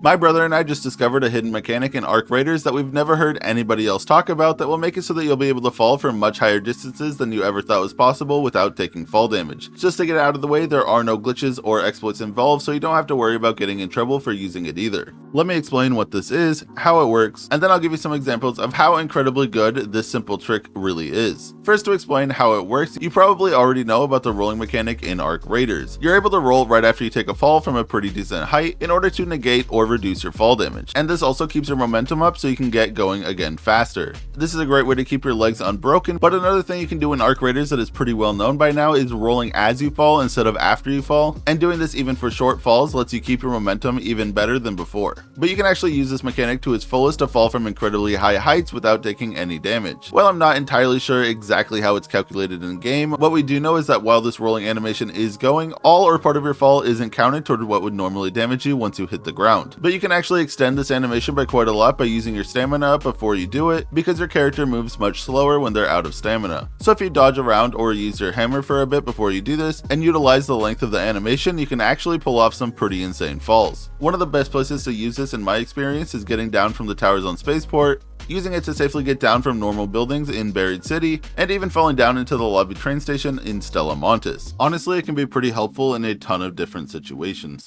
My brother and I just discovered a hidden mechanic in Arc Raiders that we've never heard anybody else talk about that will make it so that you'll be able to fall from much higher distances than you ever thought was possible without taking fall damage. Just to get it out of the way, there are no glitches or exploits involved, so you don't have to worry about getting in trouble for using it either. Let me explain what this is, how it works, and then I'll give you some examples of how incredibly good this simple trick really is. First, to explain how it works, you probably already know about the rolling mechanic in Arc Raiders. You're able to roll right after you take a fall from a pretty decent height in order to negate or reduce your fall damage, and this also keeps your momentum up so you can get going again faster. This is a great way to keep your legs unbroken, but another thing you can do in Arc Raiders that is pretty well known by now is rolling as you fall instead of after you fall, and doing this even for short falls lets you keep your momentum even better than before. But you can actually use this mechanic to its fullest to fall from incredibly high heights without taking any damage. While I'm not entirely sure exactly how it's calculated in game, what we do know is that while this rolling animation is going, all or part of your fall isn't counted toward what would normally damage you once you hit the ground. But you can actually extend this animation by quite a lot by using your stamina up before you do it, because your character moves much slower when they're out of stamina. So if you dodge around or use your hammer for a bit before you do this, and utilize the length of the animation, you can actually pull off some pretty insane falls. One of the best places to use this in my experience is getting down from the towers on Spaceport, using it to safely get down from normal buildings in Buried City, and even falling down into the lobby train station in Stella Montis. Honestly, it can be pretty helpful in a ton of different situations.